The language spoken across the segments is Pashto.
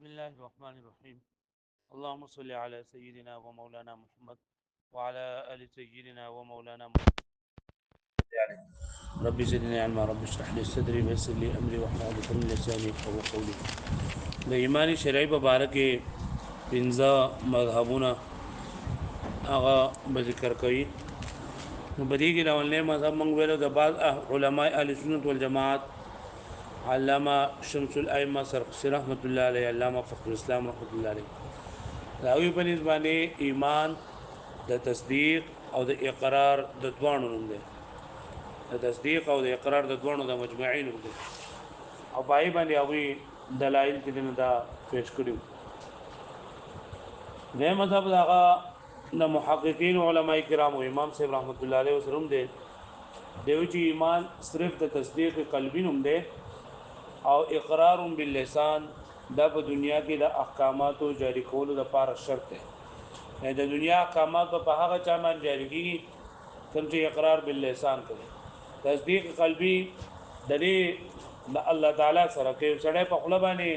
بسم الله الرحمن الرحيم. اللهم صل على سيدنا ومولانا محمد وعلى آل سيدنا ومولانا محمد. ربي زدني علما، رب اشرح لي صدري ويسر لي امري واحلل عقدة من لساني يفقهوا قولي. د ایمانی شرعي په باره کې پنځه مذهبونه هغه به ذکر کوي. نو په دې کې د اولنی مذهب موږ ویلو د بعض علماء اهل سنت والجماعت علامه شمس الائمه سرخسی رحمت الله علیه، علامه فخر الاسلام رحمت الله علیه، دا وی په نسبت باندې ایمان د تصدیق او د اقرار د دوانو نوم دی. د تصدیق او د اقرار د دوانو د مجموعین نوم دی او پای باندې هغه دلایل چې دنه دا پیش کړو. د مذهب دغه د محققین علماء کرام او امام صاحب رحمت الله علیه وسلم دی دیو چې ایمان صرف د تصدیق قلبی نوم دی او اقرار باللسان دا په دنیا کې د احکاماتو جاری کولو لپاره شرط دی. د دنیا احکامات په هغه چا باندې جاری کیږي کوم چې اقرار باللسان کوي. تصدیق قلبی د دې الله تعالی سره کې سړی په خپل باندې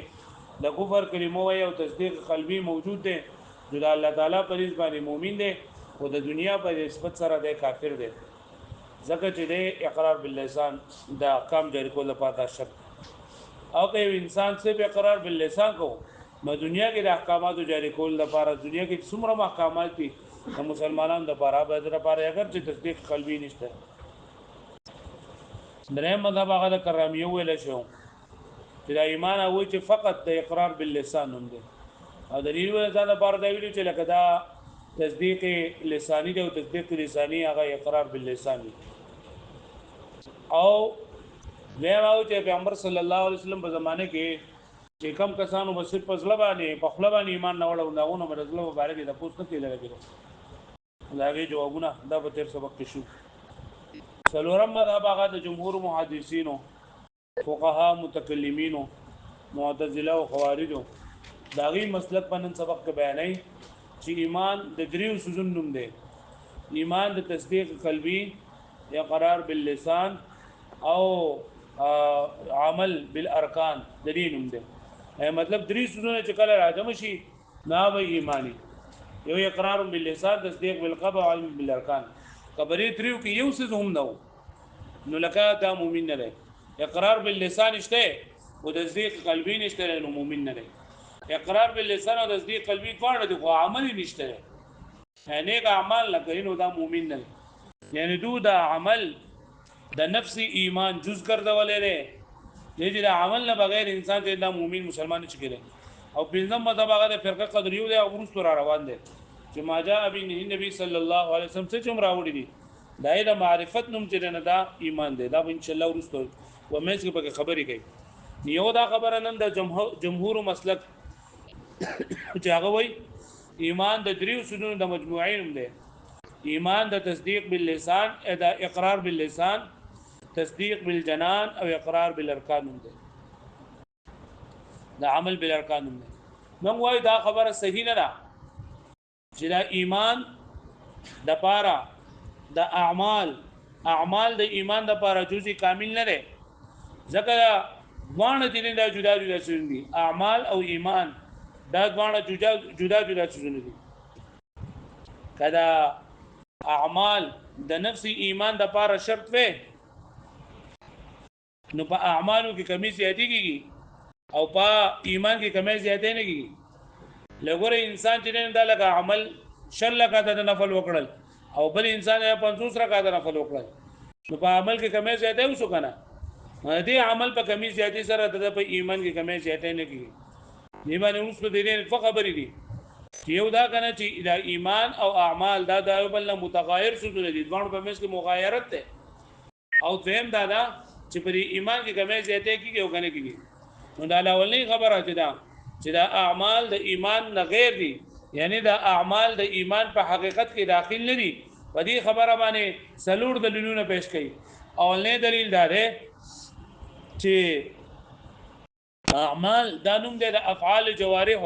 د کفر کلمه وایي او تصدیق قلبی موجود دی، نو د الله تعالی په نسبت باندې مؤمن دی او د دنیا په نسبت سره د کافر دی. ځکه چې د اقرار باللسان د احکام جاری کولو لپاره شرط او که انسان صرف اقرار باللسان کو ما دنیا کې د احکاماتو جاری کول لپاره دنیا کې څومره احکامات دي د مسلمانانو لپاره به د لپاره اگر چې تصدیق قلبی نشته. درې مذهب هغه د کرامیه ویل شو چې د ایمان او چې فقط د اقرار باللسان هم دي او دلیل ول ځان لپاره دا ویل چې لکه دا تصدیق لسانی دی او تصدیق لسانی هغه اقرار باللسان دی. او دیماو چې پیغمبر صلی الله علیه وسلم په زمانه کې چې کم کسانو بس په ځل باندې په خپل باندې ایمان نه وړو داونه مرزله مبارک د پوسټ کې لګیدل لاګي جوابونه دا په تیر سبق کې شو. څلورم مذهب هغه د جمهور محدثینو فقها متکلمینو معتزله او خوارجو داغي مسلک په نن سبق کې بیانای چې ایمان د دریو سوزن نوم دی. ایمان د تصدیق قلبی اقرار باللسان او عمل بالارکان د دې نوم دی. مطلب درې سوزونه چې کله راځم شي نه به ایمانی یو اقرار باللسان تصدیق بالقلب او علم بالارکان خبرې تریو کې یو څه هم نو نو لکه دا مؤمن نه دی. اقرار باللسان شته او تصدیق قلبی نشته نو مؤمن نه دی. اقرار باللسان او تصدیق قلبی دواړه دي خو عمل نشته نیک اعمال نه کوي نو دا مؤمن نه دی. یعنی دو دا عمل د نفس ایمان جز ګرځولې ده چې د عمل نه بغیر انسان ته دا مؤمن مسلمان نشي کېدای. او پنځم مذهب هغه د فرقه قدریو دی او ورستو را روان دي چې ما جاء به نبی صلی الله علیه وسلم څخه چم راوړي دي دا د معرفت نوم چې نه دا ایمان دی. دا ان شاء الله ورستو و مې څه په خبرې کوي. یو دا خبره نن د جمهور مسلک چې هغه وای ایمان د دریو سنونو د مجموعین هم دی. ایمان د تصدیق باللسان دا اقرار باللسان تصدیق بالجنان او اقرار بالارکان هم دی. دا عمل بالارکان هم دی. موږ وای دا خبره صحیح نه ده چې دا ایمان د پاره د اعمال د ایمان د پاره جزئی کامل نه ده. ځکه دوانه دي نه جدا جدا شون دي. اعمال او ایمان دا دوانه جدا جدا شون دي. کدا اعمال د نفس ایمان د پاره شرط وي نو په اعمالو کې کمی زیاتی کیږي او په ایمان کې کمی زیاتې نه کیږي. لګوره انسان چې نه دا لګه عمل شل رکعات د نفل وکړل او بل انسان 50 رکعات د نفل وکړل نو په عمل کې کمی زیاتې وشو کنه. دې عمل په کمی زیاتې سره د په ایمان کې کمی زیاتې نه کیږي. ایمان اوس په دې نه خبرې دي یو دا کنه چې دا ایمان او اعمال دا د بل متغایر سوزونه دي دوه په مس کې مغایرت ده. او دویم دا چې پر ایمان کې کمی زیاتې کیږي او کنه کیږي. نو دا اولنی خبره چې دا اعمال د ایمان نه غیر دي یعنی دا اعمال د ایمان په حقیقت کې داخل نه دي. په دې خبره باندې سلوړ دلیلونه پیش کړي. اولنی دلیل دا ده چې اعمال دا نوم دی د افعال جوارح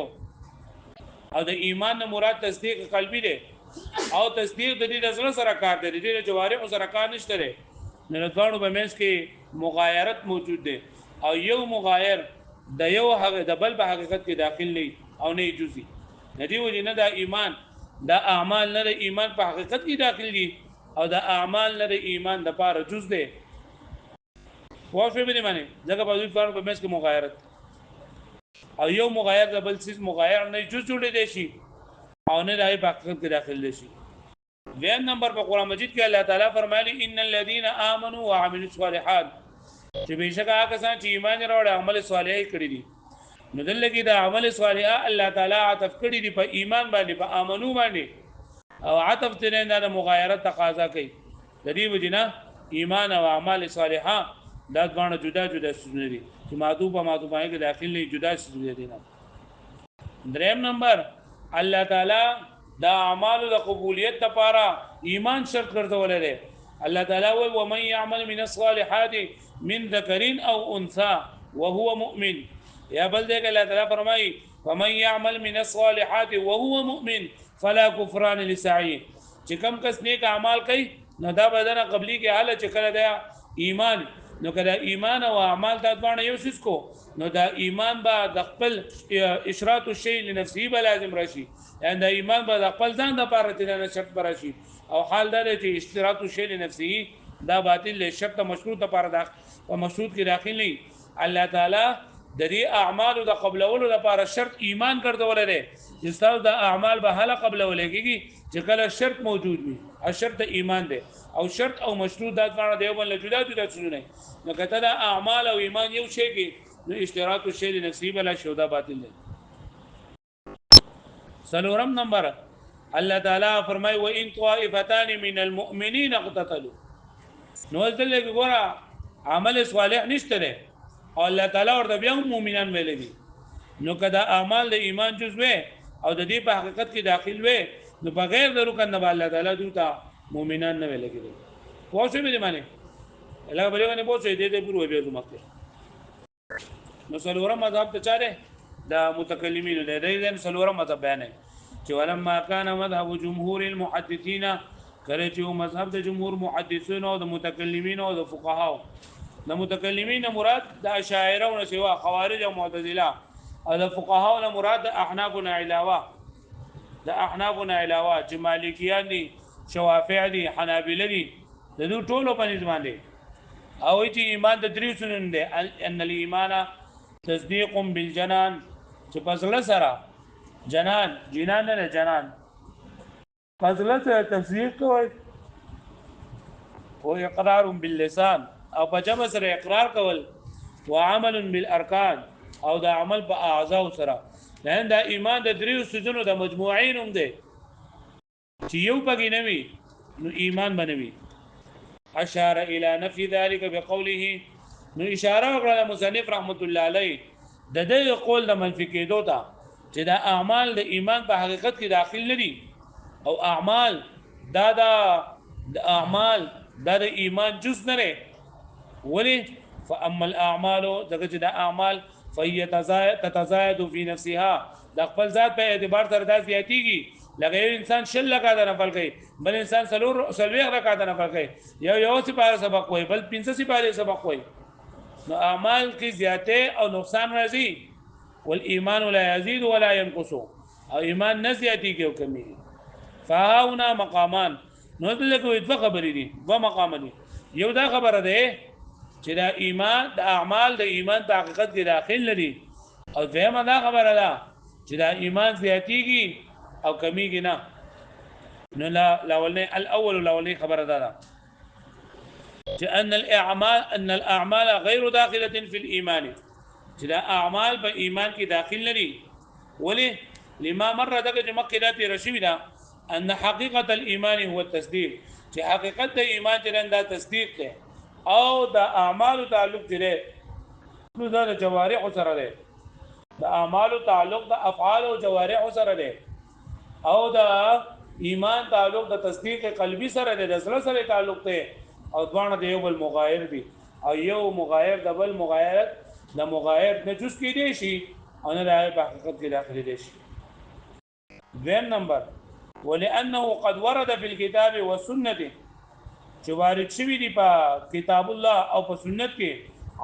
او د ایمان نه مراد تصدیق قلبی دی او تصدیق د دې د ځل سره کار دی د جوارح سره کار نشته نه. دوانو په منځ کې مغایرت موجود دی او یو مغایر د یو هغه د بل په حقیقت کې داخل نه او نه جزئی ندی وجه نه د ایمان د اعمال نه د ایمان په حقیقت کې داخل دي او د اعمال نه د ایمان د پاره جز ده واښوي به معنی ځکه په دې فرق په مس کې مغایرت او یو مغایر د بل څه مغایر نه جز جوړې دي شي او نه د په حقیقت کې داخل دي شي ویم نمبر په قران مجید کې الله تعالی فرمایلی ان الذين امنوا وعملوا الصالحات چې بشکره کسان چې ایمان راوړ عمل صالح کړی دي نو دلته کې د عمل صالح الله تعالی عطف کړی دي په ایمان باندې په امنو باندې او عطف ترې د مغایرت تقاضا کوي د دې وجنه ایمان او اعمال صالحه دا ځوانه جدا جدا سونه دي چې معطوف او معطوفانه کې داخل نه جدا سونه دي نه دریم نمبر الله تعالی دا اعمال د قبولیت لپاره ایمان شرط ګرځولې ده الله تعالی وی ومن يعمل من الصالحات من ذكر او انثى وهو مؤمن یا بل دې الله تعالی فرمایي ومن يعمل من الصالحات وهو مؤمن فلا كفران لسعيه چې کوم کس نیک اعمال کوي نو دا بدن قبلي کې حاله چې کړه دا ایمان نو کله ایمان او اعمال د ځوان یو شیس کو نو دا ایمان با د خپل اشراط الشیء لنفسه به لازم راشي یعنی دا ایمان با د خپل ځان د پاره تنه شرط براشي او حال دا چې اشتراط الشیء لنفسه دا باطل له شرط مشروط لپاره دا او مشروط کې داخل نه الله تعالی د دې اعمال د قبلولو لپاره شرط ایمان ګرځول لري چې تاسو د اعمال به هله قبلول کېږي چې کله شرط موجود وي او شرط ایمان دی او شرط او مشروط د ځانه دی بل جدا جدا څه نه نو کته د اعمال او ایمان یو شی کې نو اشتراط الشیء لنفسه بلا شودا باطل دی سلورم نمبر الله تعالی فرمای و ان طائفتان من المؤمنین اقتتلوا نو دلته ګوره عمل صالح نشته ده او الله تعالی ورته بیا مؤمنان ویل دي نو کدا اعمال د ایمان جزوه او د دې په حقیقت کې داخل وي نو بغیر د رکن نه الله تعالی دوی مؤمنان نه ویل کېږي خو څه به معنی الله بلې باندې بوځي دې پورو به مکه نو سلورم مذهب ته چاره د متکلمین له دې سلورم مذهب بیان چې ولما كان مذهب جمهور المحدثين کله چې مذهب د جمهور محدثین او د متکلمین او د فقهاو د متکلمین مراد د اشاعره او سوا خوارج او معتزله او د فقهاو نه مراد د احناف نه علاوه چې مالکیان دي شوافع دي حنابلة دي د دوی ټولو په نظام دي او چې ایمان د درې سنن دي ان الايمان تصديق بالجنان چې پسله سره جنان نه جنان پسله سره تصدیق کوي او اقرار باللسان او په جمع سره اقرار کول وعمل بالارکان او دا عمل په اعضاء سره لأن دا ایمان د دریو سجنو د مجموعین هم دی چې یو پکې نه وي نو ایمان بنوي اشار الى نفي ذلك بقوله نو اشاره وکړه مصنف رحمت الله علیه د دې قول د منفي کېدو ته چې دا اعمال د ایمان په حقیقت کې داخل نه دي او اعمال دا د ایمان جز نه لري ولی فاما الاعمال دغه چې د اعمال فهي تتزايد في نفسها د خپل ذات په اعتبار سره دا زیاتیږي لکه یو انسان شل رکعات نفل کوي بل انسان سلويخ رکعات نفل کوي یو سپاره سبق کوي بل 500 سپاره سبق کوي نو اعمال کې زیاته او نقصان راځي والايمان لا يزيد ولا ينقص او ایمان نه زیاتیږي او کمیږي فهاونا مقامان نو دلته دوه خبرې دي دوه مقام دي یو دا خبره ده چې دا ایمان د اعمال د ایمان په حقیقت کې داخل لري او دویمه دا خبره ده چې دا ایمان زیاتیږي او کمیږي نه نو الاول خبره ده چې ان الاعمال غیر داخله في الايمان چې دا اعمال په ایمان کې داخل لري ولی لما مر دغه مقدات رشید ان حقیقت الايمان هو التصديق چې حقیقت د ایمان چې دا تصدیق ده او د اعمال تعلق دی نو دا د جوارح سره دی د اعمال تعلق د افعال او جوارح سره دی او د ایمان تعلق د تصدیق قلبي سره دی د زړه سره تعلق دی او دوانه د یو بل مغایر دي او یو مغایر د بل مغایرت د مغایر نه جز کې دی شي او نه د حقیقت کې داخلي دی شي دویم نمبر ولانه قد ورد في الكتاب والسنه چې وارد شوی دی په کتاب الله او په سنت کې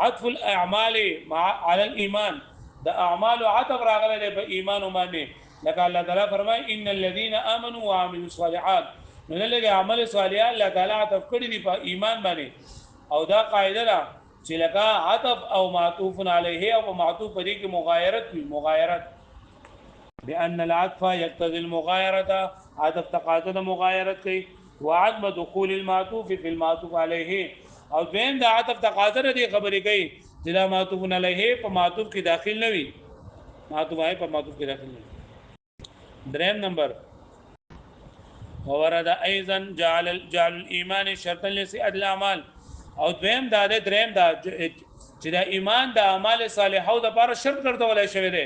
عطف الاعمال على الايمان د اعمال عطف راغله په ایمان باندې لکه الله تعالی فرمای ان الذين امنوا وعملوا الصالحات نو لږه عمل صالح الله تعالی عطف کړی دی په ایمان باندې او دا قاعده ده چې لکه عطف او معطوف علیه او معطوف پرې کې مغایرت وي مغایرت بأن العطف يقتضي المغايرة عطف تقاضى مغايرت کوي وعدم دخول المعطوف في المعطوف عليه او بین دا عطف تقاضى دي خبرې کوي چې دا معطوف علیه په معطوف کې داخل نه وي معطوف ہے په معطوف کې داخل نه وي دریم نمبر ورد ايضا جعل الايمان شرطا لصحه الاعمال او دویم دا دریم دا چې دا ایمان د اعمال صالحو د لپاره شرط ګرځولای شوی دی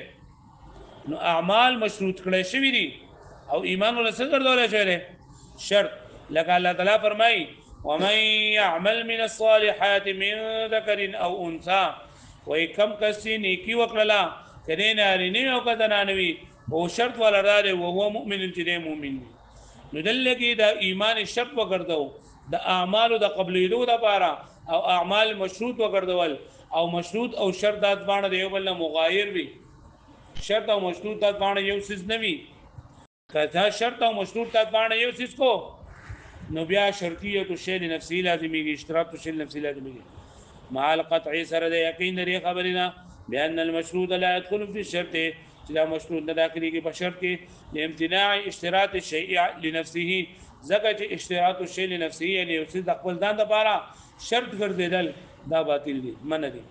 نو اعمال مشروط کړي شوی دي او ایمان ول څه ګرځولای شوی دی شرط لکه الله تعالی فرمای ومن يعمل من الصالحات من ذكر او انثى وكم کسي نیکی وکړه کله نارینه او کدنانوي او شرط ولراره او هو مؤمن چې دی مؤمن نو دلته دا ایمان شرط وګرځاو د اعمالو د قبلېدو لپاره او اعمال مشروط وګرځول او مشروط او شرط د باندې یو بل مغایر وي شرط او مشروط د باندې یو سیس نه وي کله شرط او مشروط د باندې یو سیس کو نو بیا شرطیه شی نفسي لازمي اشتراط شی نفسي لازمي مع القطع سره د یقین لري خبرنا بان المشروط لا يدخل في الشرط چې دا مشروط نه داخلي کې په شرط کې امتناع اشتراط الشيء لنفسه ځکه چې اشتراط الشيء لنفسه یعنی یو څه د خپل ځان لپاره شرط ګرځیدل دا باطل دي من دي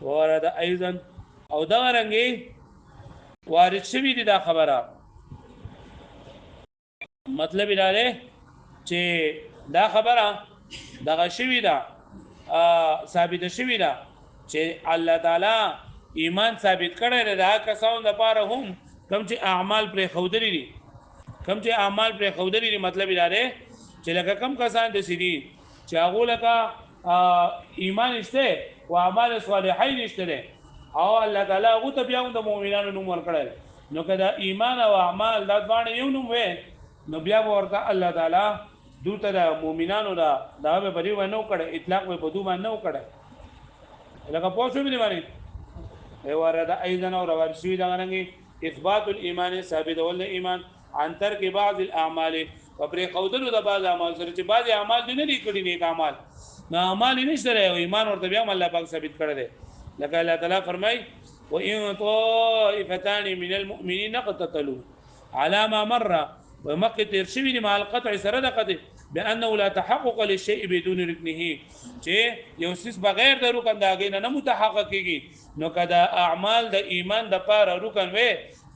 ورته ايضا او دا رنګي وارد شوی دي دا خبره مطلب دا دی چې دا خبره دغه شوی ده ثابت شوی ده چې الله تعالی ایمان ثابت کړی دی دا کسانو لپاره هم کوم چې اعمال پر خودري دي کوم چې اعمال پر خودري دي مطلب دا دی چې لکه کم کسان د سړي چې هغه لکه ایمان شته او اعمال صالحه نشته او الله تعالی هغه ته بیا د مؤمنانو نوم ورکړل نو کدا ایمان او اعمال د باندې یو نوم وې نو بیا ورته الله تعالی دوته د مؤمنانو دا به بری و نه کړه اطلاق به بدو باندې نه کړه لکه پوښتنه دی باندې ورد ايضا اور ورشي دا غنغي اثبات الايمان ثابت ول ایمان عن ترک بعض الاعمال وبر قودلو د بعض اعمال سره چې بعض اعمال دي نه لیکلي نیک اعمال نه اعمال نشته او ایمان ورته بیا الله پاک ثابت کړی دی لکه الله تعالی فرمای وان طائفتان من المؤمنين قتتلوا على ما مر ومقت ترشوی مع القطع سره دغه بانه لا تحقق للشيء بدون ركنه چې یو سیس بغیر د رکن داګې نه متحقق کیږي نو کدا اعمال د ایمان د پاره رکن وې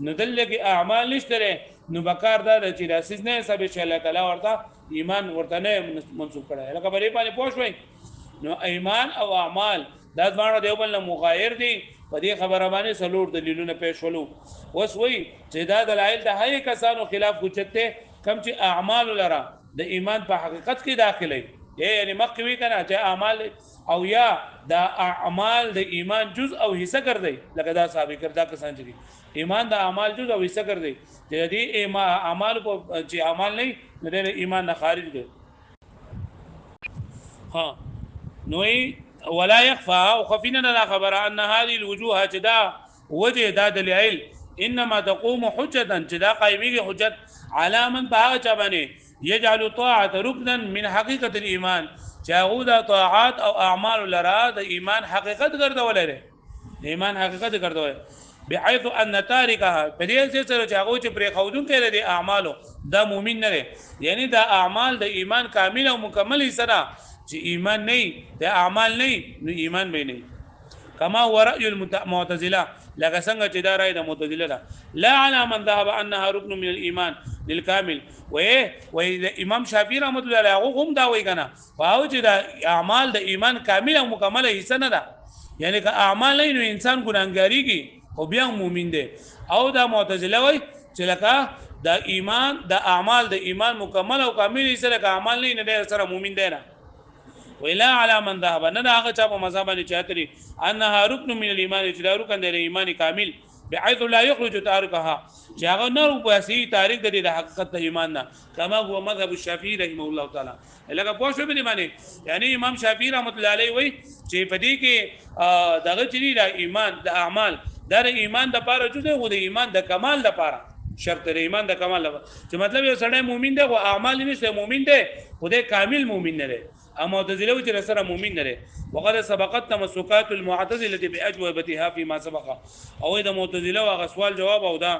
نو دلته اعمال نشته نو بکار دا چې د سیس نه حساب شي الله تعالی ورته ایمان ورته نه منسوب کړي لکه بری باندې پوښوي نو ایمان او اعمال دا ځوانه دیوبل مغایر دي په دې خبره باندې سلوړ دلیلونه پېښ ولو اوس وای چې دا دلایل د هغه کسانو خلاف حجته کم چې اعمال لرا د ایمان په حقیقت کې داخلي یعنی مخکوي کنه چې اعمال او یا د اعمال د ایمان جز او حصہ ګرځي لکه دا ثابت کړه کسان چې ایمان د اعمال جز او حصہ ګرځي چې دې اعمال په چې اعمال نه د ایمان نه خارج دي ها نوې ولا يخفى وخفينا خبر ان هذه الوجوه جدا وجه دا دليل انما تقوم حجه جدا قائمه حجت على من باغ چبنه يجعل طاعه ركنا من حقيقه الايمان چاغودا طاعات او اعمال لرا د ایمان حقیقت ګرځول لري ایمان حقیقت ګرځول بحيث ان تاركها پدې سره چاغو چې پر خودون کې لري اعمالو دا مؤمن نه یعنی دا اعمال د ایمان کامل او مکمل سره چې ایمان نه د اعمال نه نو ایمان به نه کما هو راي المعتزله لکه څنګه چې دا راي د معتزله ده لا على من ذهب انها ركن من الايمان للكامل و امام شافعي رحمه الله علیه هم دا وایي کنه واو چې دا اعمال د ایمان کامل او مکمل حصہ نه ده یعنی که اعمال نه نو انسان ګناګاریږي او بیا مؤمن دی او دا معتزله وایي چې لکه د ایمان د اعمال د ایمان مکمل او کامل حصہ لکه اعمال نه سره مؤمن دی نه ولا على من ذهب نه هغه چا په مذهب باندې چاتري انها ركن من الايمان چې دا رکن دی ایمان کامل بحيث لا يخرج تاركها چې هغه نه وباسي تاریخ د حقیقت ایمان نه کما هو مذهب الشافعي رحمه الله تعالی لکه پوه شو به معنی یعنی امام شافعي رحمت الله علیه وای چې په دې کې دغه چری د ایمان د اعمال د ایمان د پاره جوړه و د ایمان د کمال د پاره شرط د ایمان د کمال لپاره چې مطلب یو سړی مؤمن دی او اعمال نشته مؤمن دی خدای کامل مؤمن نه دی اما معتزله چې سره مؤمن نه دی وقد سبقت تمسكات المعتزله باجوبتها فيما سبق او د معتزله او سوال جواب او دا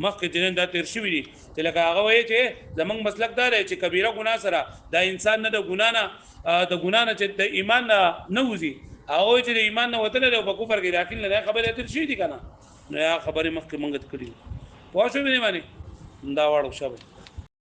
مخکې جنن دا تیر شوی دي چې لکه هغه وایي چې زمنګ مسلک دار چې کبیره ګناه سره دا انسان نه د ګنا نه چې د ایمان نه وځي هغه چې د ایمان نه وتل او په کفر کې داخل نه خبره تیر شوی دي کنه نو یا خبره مخکې مونږ کړی پوه شو به نه معنی دا وړو شابه